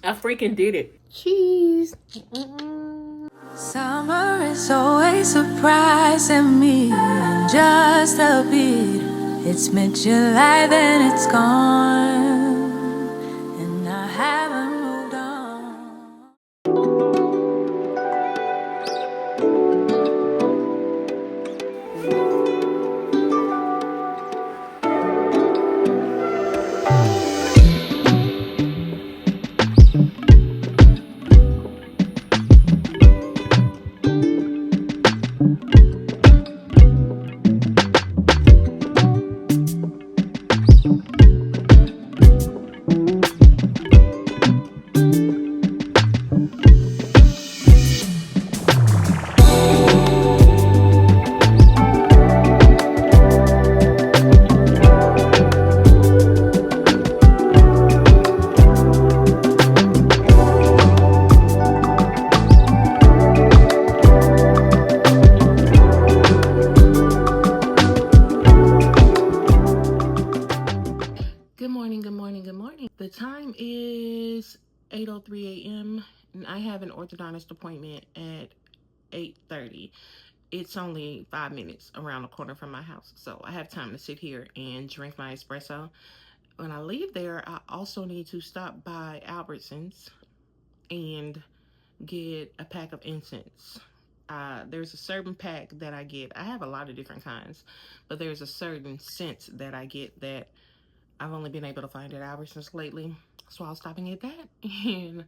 I freaking did it. Cheese. Summer is always surprising me, and just a bit. It's mid-July, then it's gone, and I haven't moved on. Good morning. The time is 8:03 a.m. and I have an orthodontist appointment at 8:30. It's only 5 minutes around the corner from my house, so I have time to sit here and drink my espresso. When I leave there, I also need to stop by Albertsons and get a pack of incense. There's a certain pack that I get. I have a lot of different kinds, but there's a certain scent that I get that I've only been able to find at Albertsons lately. So I'll stop and get that and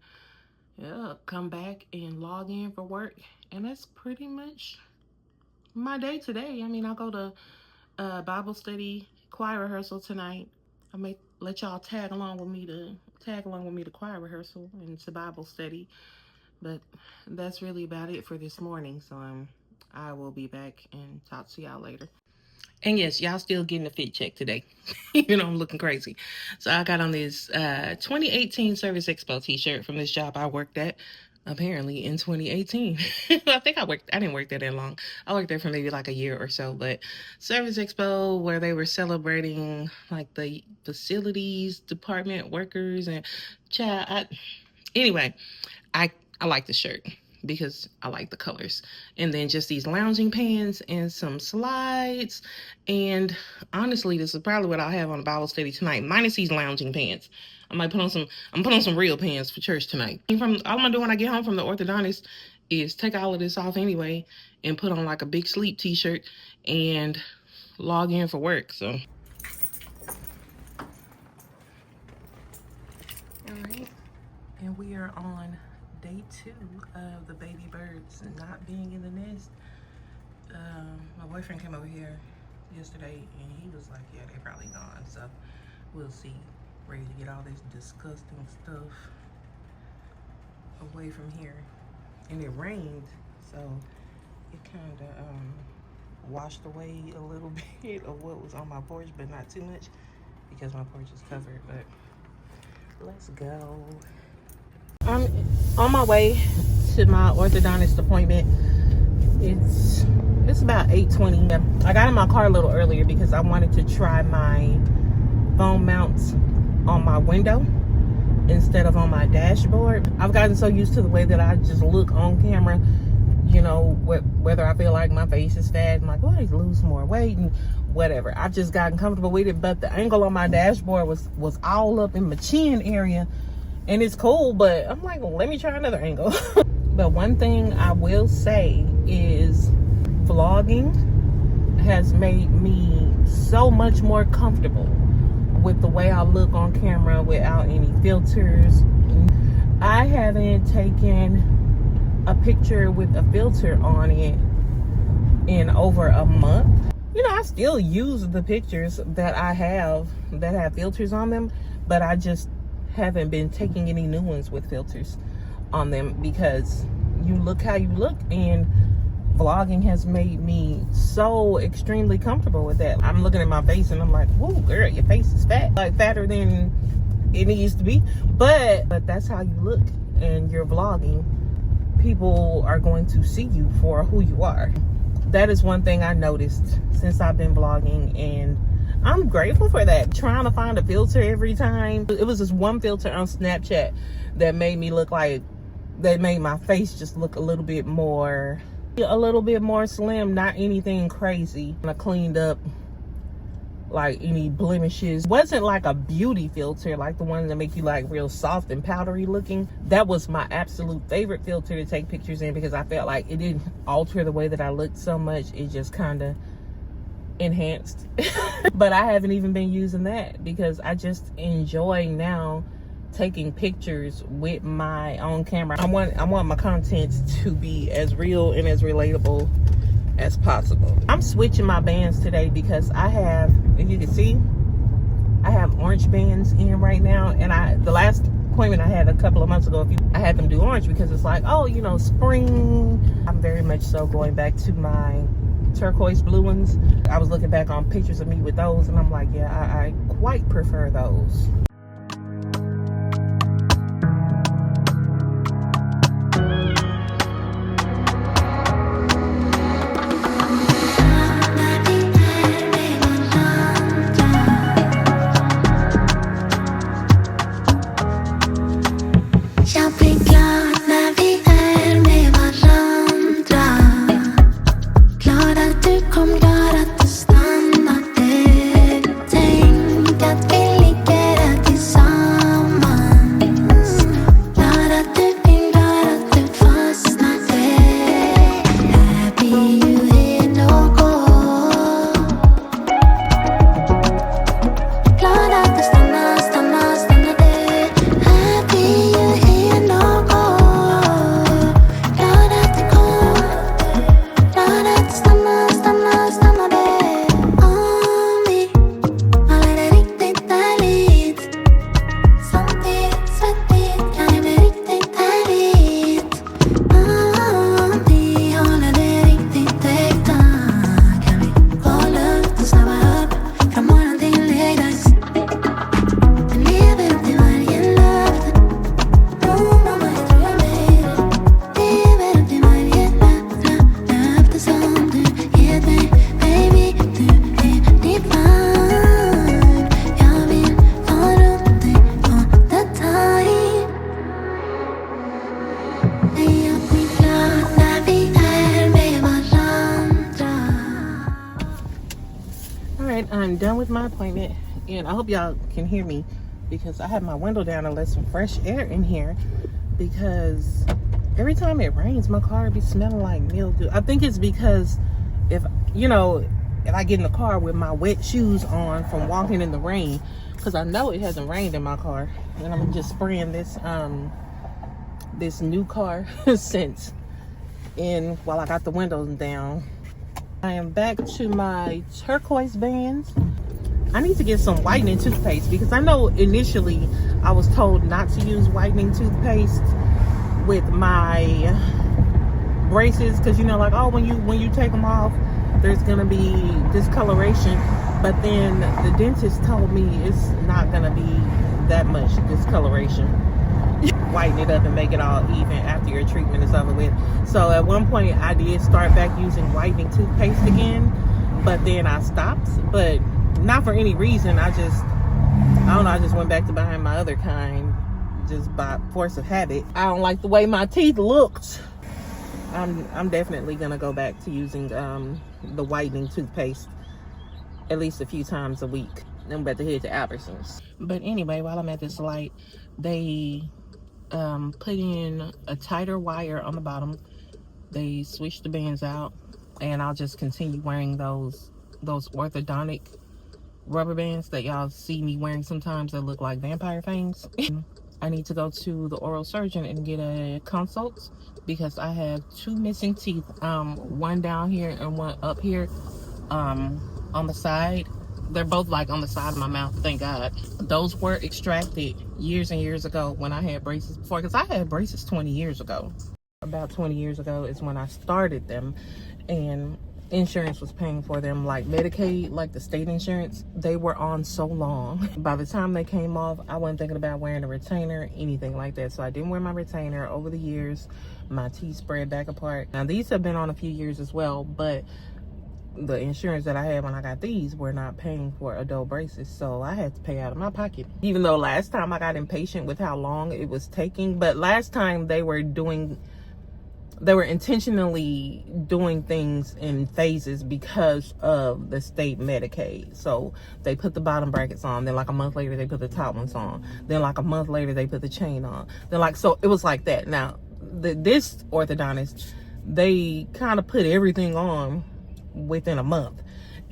come back and log in for work. And that's pretty much my day today. I mean, I'll go to Bible study, choir rehearsal tonight. I may let y'all tag along with me to choir rehearsal and to Bible study. But that's really about it for this morning. So I will be back and talk to y'all later. And yes, y'all still getting a fit check today. You know, I'm looking crazy. So I got on this 2018 Service Expo t-shirt from this job I worked at, apparently in 2018. I didn't work there that long. I worked there for maybe like a year or so, but Service Expo, where they were celebrating like the facilities department workers and anyway, I like the shirt because I like the colors. And then just these lounging pants and some slides. And honestly, this is probably what I'll have on the Bible study tonight, minus these lounging pants. I'm put on some real pants for church tonight. All I'm gonna do when I get home from the orthodontist is take all of this off anyway and put on like a big sleep t-shirt and log in for work. So all right, and we are on day 2 of the baby birds not being in the nest. My boyfriend came over here yesterday and he was like, yeah, they're probably gone. So we'll see. Ready to get all this disgusting stuff away from here. And it rained, so it kind of washed away a little bit of what was on my porch, but not too much because my porch is covered. But let's go. I'm on my way to my orthodontist appointment. It's about 8:20. I got in my car a little earlier because I wanted to try my phone mounts on my window instead of on my dashboard. I've gotten so used to the way that I just look on camera, you know, whether I feel like my face is fat, I'm like, oh, I need to lose more weight and whatever. I've just gotten comfortable with it, but the angle on my dashboard was all up in my chin area. And it's cool, but I'm like, let me try another angle. But one thing I will say is vlogging has made me so much more comfortable with the way I look on camera without any filters. I haven't taken a picture with a filter on it in over a month. You know, I still use the pictures that I have that have filters on them, but I just haven't been taking any new ones with filters on them because you look how you look, and vlogging has made me so extremely comfortable with that. I'm looking at my face and I'm like, whoa, girl, your face is fat, like fatter than it needs to be, but that's how you look and you're vlogging. People are going to see you for who you are. That is one thing I noticed since I've been vlogging, and I'm grateful for that. Trying to find a filter every time. It was this one filter on Snapchat that made me look like, that made my face just look a little bit more slim, not anything crazy. I cleaned up like any blemishes. Wasn't like a beauty filter like the ones that make you like real soft and powdery looking. That was my absolute favorite filter to take pictures in, because I felt like it didn't alter the way that I looked so much. It just kind of enhanced. But I haven't even been using that, because I just enjoy now taking pictures with my own camera. I want my content to be as real and as relatable as possible. I'm switching my bands today because I have, if you can see, I have orange bands in right now. And the last appointment I had a couple of months ago, I had them do orange because it's like, oh, you know, spring. I'm very much so going back to my turquoise blue ones. I was looking back on pictures of me with those, and I'm like, yeah, I quite prefer those. I'm done with my appointment, and I hope y'all can hear me because I have my window down to let some fresh air in here, because every time it rains my car be smelling like mildew. I think it's because if I get in the car with my wet shoes on from walking in the rain, because I know it hasn't rained in my car, and I'm just spraying this this new car scent in while I got the windows down. I am back to my turquoise bands. I need to get some whitening toothpaste, because I know initially I was told not to use whitening toothpaste with my braces, because like, oh, when you take them off there's gonna be discoloration, but then the dentist told me it's not gonna be that much discoloration. Whiten it up and make it all even after your treatment is over with. So at one point I did start back using whitening toothpaste again, but then I stopped, but not for any reason. I don't know, I just went back to buying my other kind just by force of habit. I don't like the way my teeth looked. I'm definitely gonna go back to using the whitening toothpaste at least a few times a week. I'm about to head to Albertsons. But anyway, while I'm at this light, they put in a tighter wire on the bottom. They switched the bands out, and I'll just continue wearing those orthodontic rubber bands that y'all see me wearing sometimes that look like vampire fangs. I need to go to the oral surgeon and get a consult, because I have two missing teeth, one down here and one up here, on the side. They're both like on the side of my mouth, thank God. Those were extracted years and years ago when I had braces before, because I had braces 20 years ago. About 20 years ago is when I started them, and insurance was paying for them, like Medicaid, like the state insurance. They were on so long. By the time they came off, I wasn't thinking about wearing a retainer, anything like that. So I didn't wear my retainer. Over the years, my teeth spread back apart. Now these have been on a few years as well, but the insurance that I had when I got these were not paying for adult braces, so I had to pay out of my pocket. Even though last time I got impatient with how long it was taking, but last time they were intentionally doing things in phases because of the state Medicaid. So they put the bottom brackets on, then like a month later they put the top ones on, then like a month later they put the chain on, then like, so it was like that. Now this orthodontist, they kind of put everything on within a month,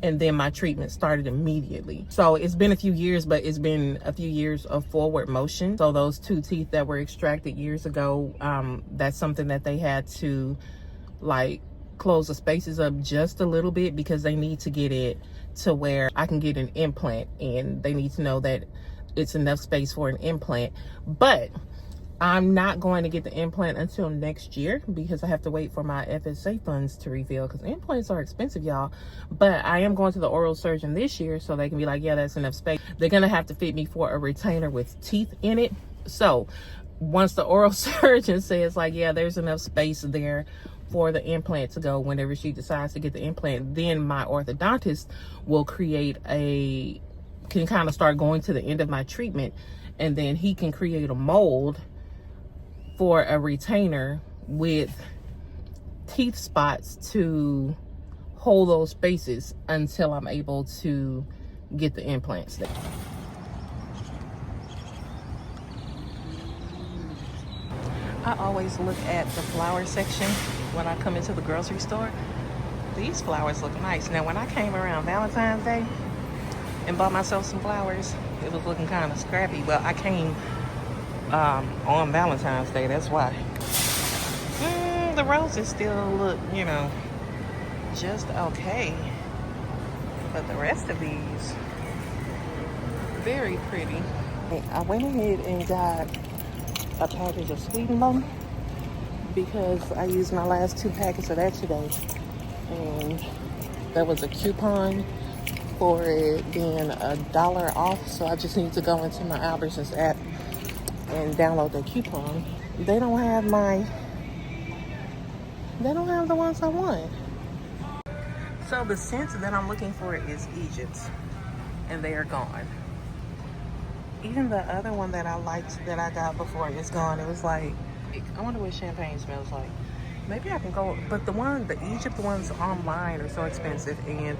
and then my treatment started immediately. So it's been a few years, but it's been a few years of forward motion. So those 2 teeth that were extracted years ago, that's something that they had to like close the spaces up just a little bit, because they need to get it to where I can get an implant, and they need to know that it's enough space for an implant. But I'm not going to get the implant until next year, because I have to wait for my FSA funds to refill, because implants are expensive, y'all. But I am going to the oral surgeon this year, so they can be like, yeah, that's enough space. They're going to have to fit me for a retainer with teeth in it. So once the oral surgeon says like, yeah, there's enough space there for the implant to go, whenever she decides to get the implant, then my orthodontist will can kind of start going to the end of my treatment, and then he can create a mold for a retainer with teeth spots to hold those spaces until I'm able to get the implants there. I always look at the flower section when I come into the grocery store. These flowers look nice. Now when I came around Valentine's Day and bought myself some flowers, it was looking kind of scrappy. Well, I came on Valentine's Day, that's why. The roses still look, you know, just okay, but the rest of these, very pretty. I went ahead and got a package of Sweet and Low, because I used my last 2 packets of that today, and there was a coupon for it being $1 off. So I just need to go into my Albertsons app and download the coupon. They don't have the ones I want. So the scent that I'm looking for is Egypt, and they are gone. Even the other one that I liked that I got before is gone. It was like, I wonder what champagne smells like. Maybe I can go, but the Egypt ones online are so expensive, and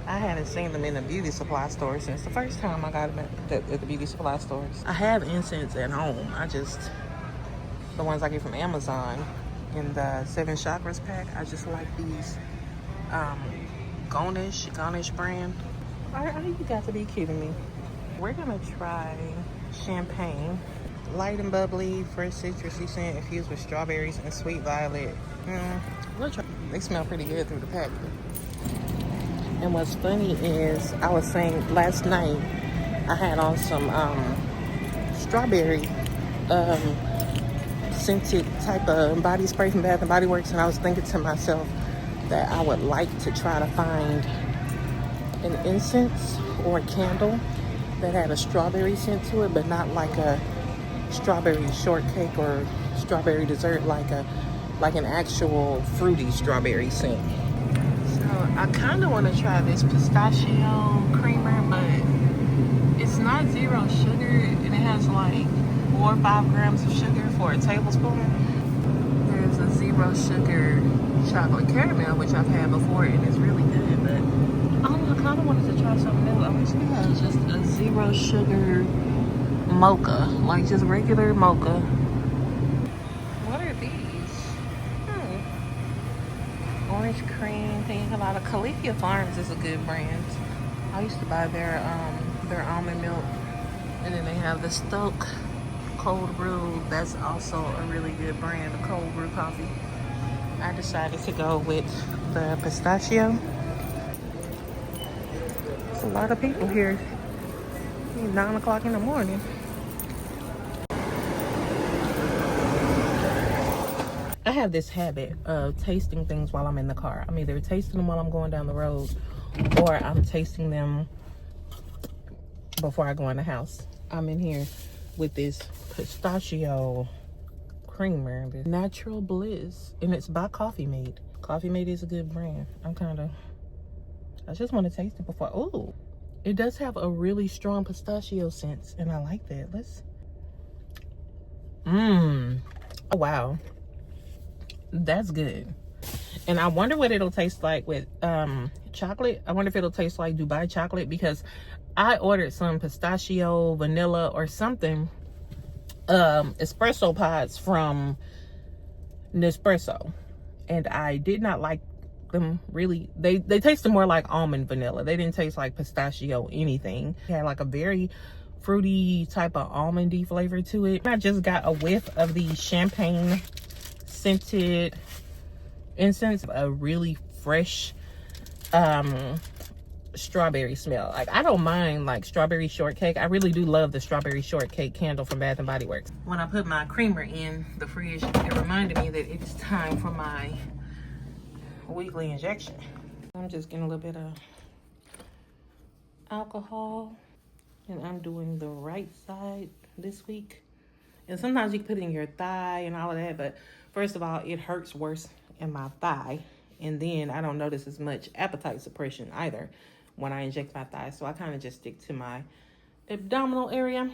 I hadn't seen them in the beauty supply store since the first time I got them at the beauty supply stores. I have incense at home. The ones I get from Amazon in the 7 Chakras pack, I just like these Garnish brand. Are you got to be kidding me? We're gonna try champagne. Light and bubbly, fresh citrusy scent infused with strawberries and sweet violet. We'll try. They smell pretty good through the pack. And what's funny is, I was saying last night, I had on some strawberry scented type of body spray from Bath and Body Works, and I was thinking to myself that I would like to try to find an incense or a candle that had a strawberry scent to it, but not like a strawberry shortcake or strawberry dessert, like an actual fruity strawberry scent. So I kind of want to try this pistachio creamer, but it's not 0 sugar, and it has like 4 or 5 grams of sugar for a tablespoon. There's a 0 sugar chocolate caramel, which I've had before, and it's really good, but I kind of wanted to try something new. I wish they had just a 0 sugar mocha, like just regular mocha. What are these? Orange cream pina colada. Califia Farms is a good brand. I used to buy their almond milk, and then they have the Stoke cold brew. That's also a really good brand of cold brew coffee. I decided to go with the pistachio. There's a lot of people here. It's 9 o'clock in the morning. I have this habit of tasting things while I'm in the car. I'm either tasting them while I'm going down the road, or I'm tasting them before I go in the house. I'm in here with this pistachio creamer, this Natural Bliss, and it's by Coffee Mate. Coffee Mate is a good brand. I'm kind of I just want to taste it before. Oh, it does have a really strong pistachio scent, and I like that. Let's. Oh, wow. That's good. And I wonder what it'll taste like with chocolate. I wonder if it'll taste like Dubai chocolate, because I ordered some pistachio, vanilla, or something espresso pods from Nespresso, and I did not like them really. They tasted more like almond vanilla. They didn't taste like pistachio anything. It had like a very fruity type of almondy flavor to it. I just got a whiff of the champagne scented incense, a really fresh strawberry smell. Like, I don't mind like strawberry shortcake. I really do love the strawberry shortcake candle from Bath and Body Works. When I put my creamer in the fridge, it reminded me that it's time for my weekly injection. I'm just getting a little bit of alcohol, and I'm doing the right side this week. And sometimes you can put it in your thigh and all of that, but first of all, it hurts worse in my thigh, and then I don't notice as much appetite suppression either when I inject my thigh. So I kind of just stick to my abdominal area.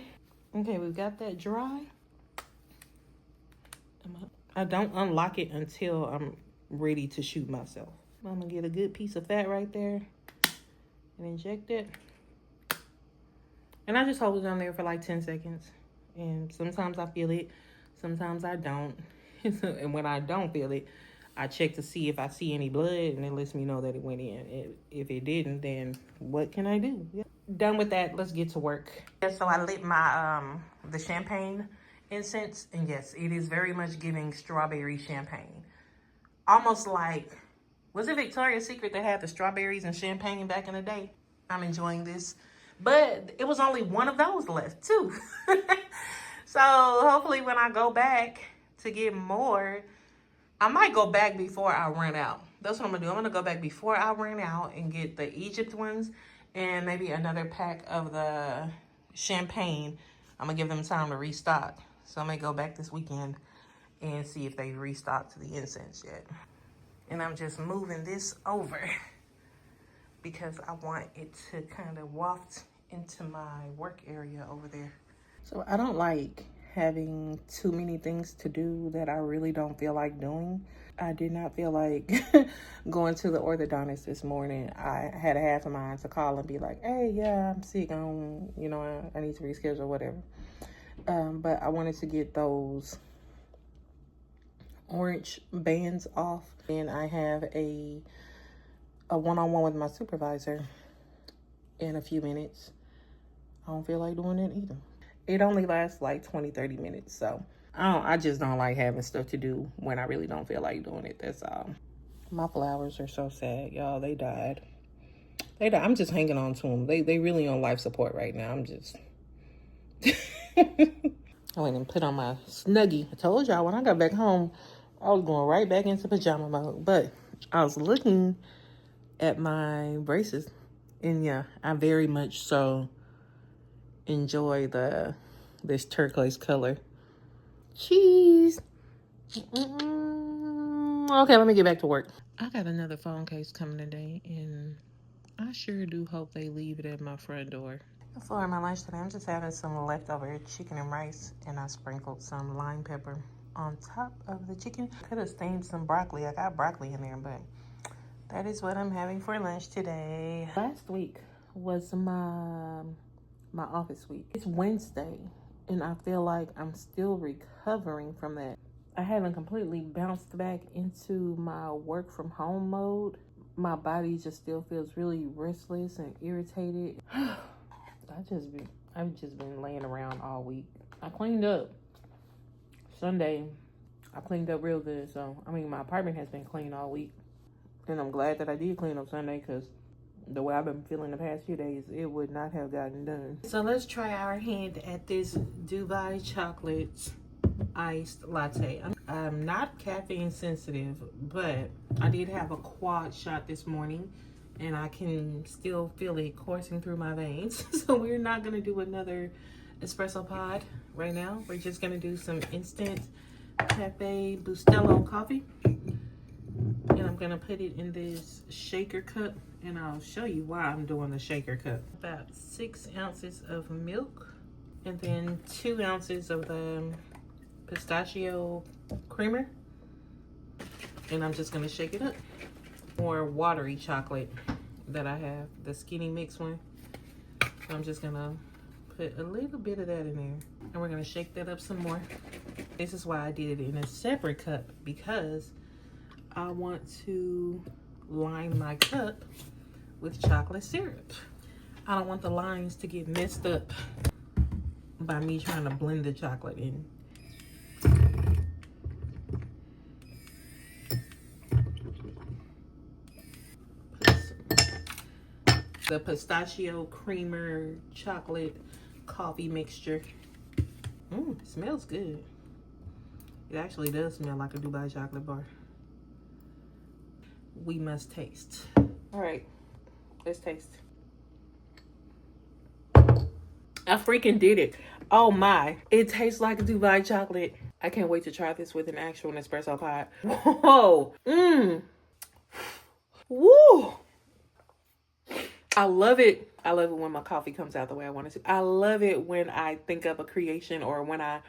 Okay, we've got that dry. I don't unlock it until I'm ready to shoot myself. I'm gonna get a good piece of fat right there and inject it. And I just hold it on there for like 10 seconds. And sometimes I feel it, sometimes I don't. And when I don't feel it, I check to see if I see any blood, and it lets me know that it went in. If it didn't, then what can I do? Yeah. Done with that, let's get to work. Yeah, so I lit my the champagne incense, and yes, it is very much giving strawberry champagne. Almost like, was it Victoria's Secret that had the strawberries and champagne back in the day? I'm enjoying this. But it was only one of those left too. So hopefully when I go back to get more, I might go back before I run out. That's what I'm gonna do. I'm gonna go back before I run out and get the Egypt ones and maybe another pack of the champagne. I'm gonna give them time to restock. So I may go back this weekend and see if they restocked the incense yet. And I'm just moving this over because I want it to kind of waft into my work area over there. So I don't like having too many things to do that I really don't feel like doing. I did not feel like going to the orthodontist this morning. I had a half a mind to call and be like, hey, yeah, I'm sick. I need to reschedule, whatever. But I wanted to get those orange bands off. And I have a one-on-one with my supervisor in a few minutes. I don't feel like doing it either. It only lasts like 20-30 minutes, so I just don't like having stuff to do when I really don't feel like doing it. That's all. My flowers are so sad, y'all. They died. I'm just hanging on to them. They really on life support right now. I'm just I went and put on my Snuggie. I told y'all when I got back home, I was going right back into pajama mode. But I was looking at my braces, and yeah, I very much so enjoy this turquoise color. Cheese. Okay, let me get back to work. I got another phone case coming today, and I sure do hope they leave it at my front door. For my lunch today, I'm just having some leftover chicken and rice, and I sprinkled some lime pepper on top of the chicken. Could have steamed some broccoli. I got broccoli in there, but that is what I'm having for lunch today. Last week was my office week. It's Wednesday, and I feel like I'm still recovering from that. I haven't completely bounced back into my work from home mode. My body just still feels really restless and irritated. I've just been laying around all week. I cleaned up Sunday. I cleaned up real good. So, my apartment has been clean all week. And I'm glad that I did clean up Sunday, because the way I've been feeling the past few days, it would not have gotten done. So let's try our hand at this Dubai chocolate iced latte. I'm not caffeine sensitive, but I did have a quad shot this morning, and I can still feel it coursing through my veins. So we're not gonna do another espresso pod right now. We're just gonna do some instant Cafe Bustelo coffee. And I'm gonna put it in this shaker cup And I'll show you why I'm doing the shaker cup. About 6 ounces of milk, and then 2 ounces of the pistachio creamer. And I'm just gonna shake it up. More watery chocolate that I have, the skinny mix one. So I'm just gonna put a little bit of that in there. And we're gonna shake that up some more. This is why I did it in a separate cup, because I want to line my cup with chocolate syrup. I don't want the lines to get messed up by me trying to blend the chocolate in. The pistachio creamer chocolate coffee mixture. It smells good. It actually does smell like a Dubai chocolate bar. We must taste. All right, let's taste. I freaking did it. Oh my, it tastes like a Dubai chocolate. I can't wait to try this with an actual espresso pod. Whoa, woo. I love it. I love it when my coffee comes out the way I want it to. I love it when I think of a creation or when I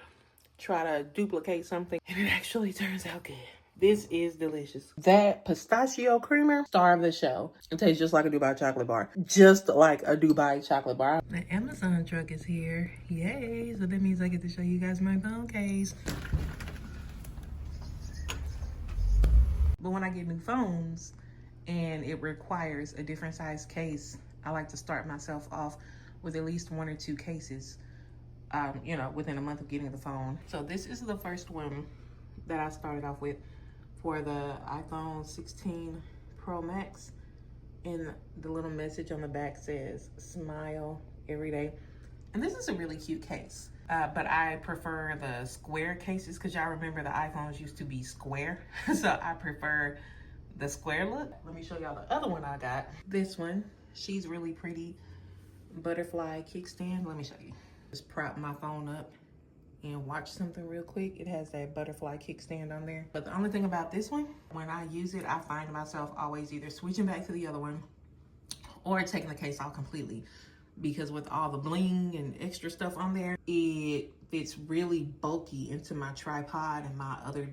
try to duplicate something and it actually turns out good. This is delicious. That pistachio creamer, star of the show. It tastes just like a Dubai chocolate bar. Just like a Dubai chocolate bar. The Amazon truck is here. Yay. So that means I get to show you guys my phone case. But when I get new phones and it requires a different size case, I like to start myself off with at least 1 or 2 cases, you know, within a month of getting the phone. So this is the first one that I started off with for the iPhone 16 Pro Max. And the little message on the back says, smile every day. And this is a really cute case. But I prefer the square cases because y'all remember the iPhones used to be square. So I prefer the square look. Let me show y'all the other one I got. This one, she's really pretty. Butterfly kickstand. Let me show you. Just prop my phone up and watch something real quick. It has that butterfly kickstand on there. But the only thing about this one, when I use it, I find myself always either switching back to the other one or taking the case off completely. Because with all the bling and extra stuff on there, it fits really bulky into my tripod and my other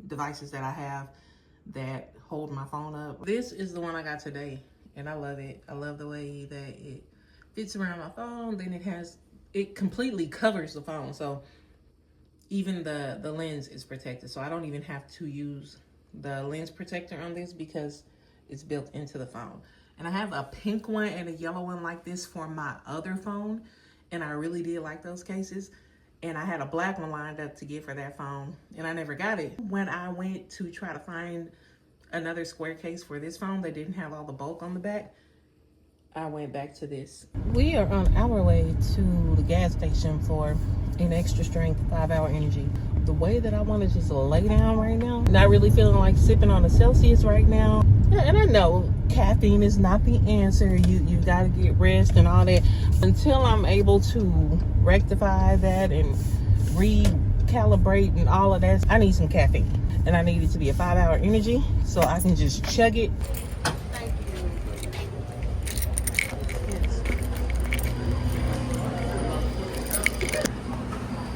devices that I have that hold my phone up. This is the one I got today, and I love it. I love the way that it fits around my phone. Then it completely covers the phone, so even the lens is protected. So I don't even have to use the lens protector on this because it's built into the phone. And I have a pink one and a yellow one like this for my other phone, and I really did like those cases. And I had a black one lined up to get for that phone, and I never got it. When I went to try to find another square case for this phone that didn't have all the bulk on the back, I went back to this. We are on our way to the gas station for an extra strength 5-hour energy. The way that I want to just lay down right now, not really feeling like sipping on a Celsius right now. And I know caffeine is not the answer. You got to get rest and all that. Until I'm able to rectify that and recalibrate and all of that, I need some caffeine. And I need it to be a 5-hour energy so I can just chug it. Thank you. Yes.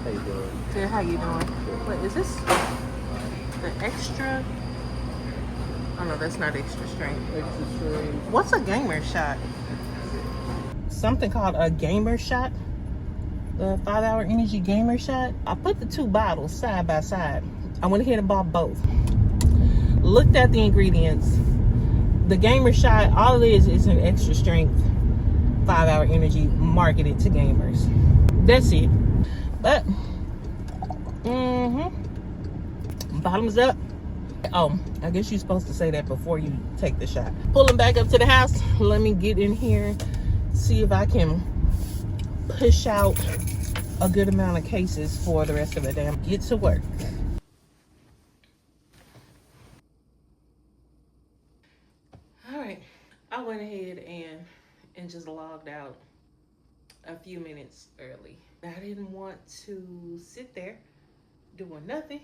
How you doing? Good, how you doing? Wait, is this the extra? Oh no, that's not extra strength. Extra strength. What's a gamer shot? Something called a gamer shot. The 5-hour energy gamer shot. I put the 2 bottles side by side. I went ahead and bought both. Looked at the ingredients. The gamer shot, all it is an extra strength 5-hour energy marketed to gamers. That's it. But, bottoms up. Oh, I guess you're supposed to say that before you take the shot. Pulling back up to the house. Let me get in here, see if I can push out a good amount of cases for the rest of the day. Get to work. All right, I went ahead and just logged out a few minutes early. I didn't want to sit there doing nothing.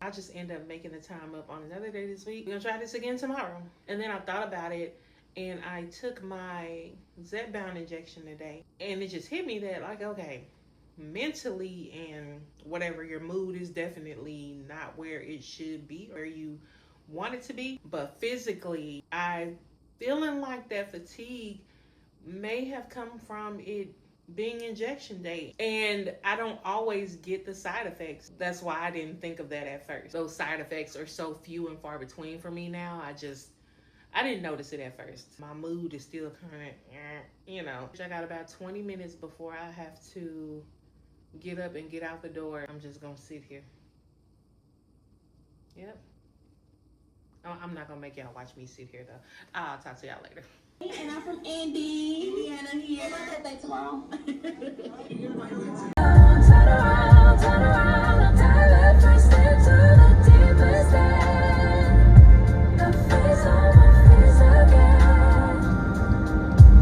I just end up making the time up on another day this week. We're gonna try this again tomorrow. And then I thought about it And I took my Z-bound injection today, and it just hit me that, like, okay, mentally and whatever, your mood is definitely not where it should be, where you want it to be. But physically, I feeling like that fatigue may have come from it being injection day, and I don't always get the side effects. That's why I didn't think of that at first. Those side effects are so few and far between for me now. I didn't notice it at first. My mood is still kind of, I got about 20 minutes before I have to get up and get out the door. I'm just gonna sit here. Yep. I'm not gonna make y'all watch me sit here though. I'll talk to y'all later. And I'm from Indy, Indiana here. My birthday tomorrow. Turn around, I'll dive first into the deepest end. The face on my face again.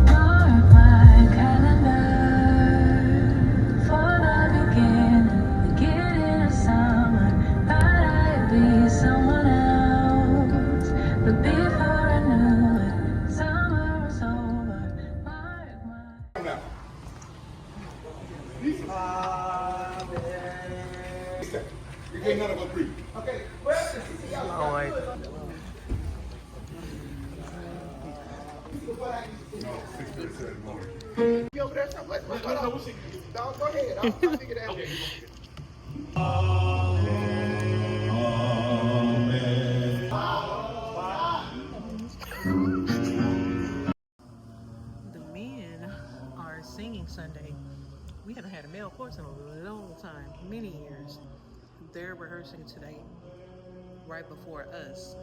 Mark my calendar for the beginning of summer. Thought I'd be someone else, but before I knew it, summer was over. Mark my. You get none of us three. Okay, well, Lord. No, 6:37 in the morning. You over there? Let's go ahead. I'll figure that out. The men are singing Sunday. We haven't had a male chorus in a long time, many years. They're rehearsing today, right before us.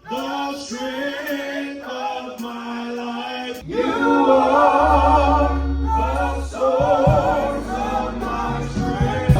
The strength of my life. You are the source of my strength.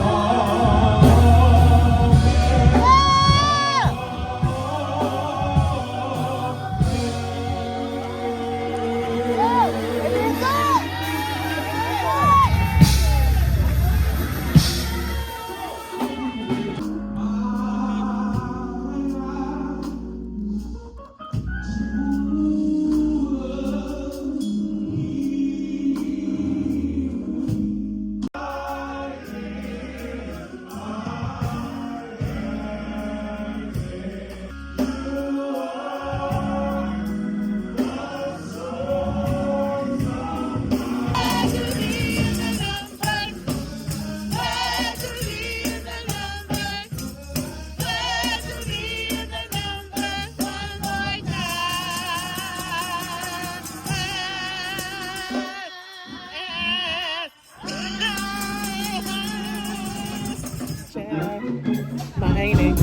My auntie,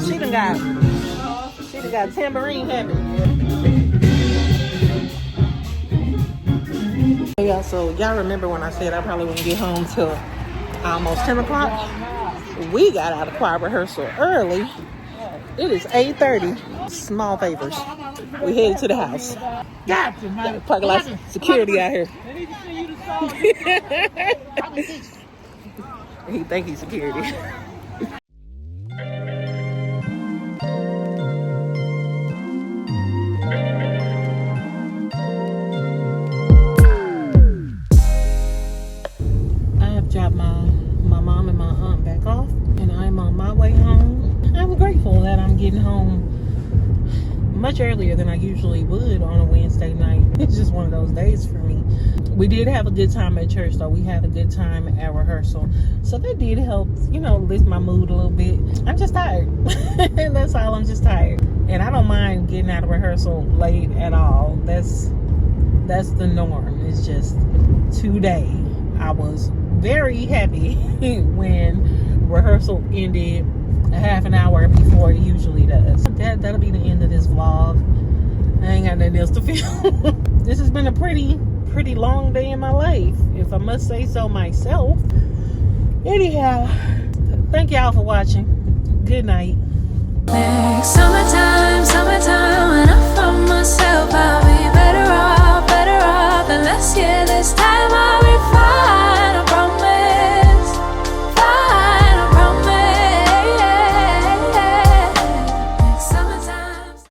she done got tambourine habit. So y'all remember when I said I probably wouldn't get home till almost 10 o'clock? We got out of choir rehearsal early. It is 8:30. Small favors. We headed to the house. Parking lot security out here. He think he's security. Dropped my mom and my aunt back off, and I'm on my way home. I'm grateful that I'm getting home much earlier than I usually would on a Wednesday night. It's just one of those days for me. We did have a good time at church, though. We had a good time at rehearsal, so that did help, lift my mood a little bit. I'm just tired. That's all. I'm just tired, and I don't mind getting out of rehearsal late at all. That's the norm. It's just today I was very happy when rehearsal ended a half an hour before it usually does. That'll be the end of this vlog. I ain't got nothing else to film. This has been a pretty long day in my life, if I must say so myself. Anyhow, thank y'all for watching. Good night. Summertime when I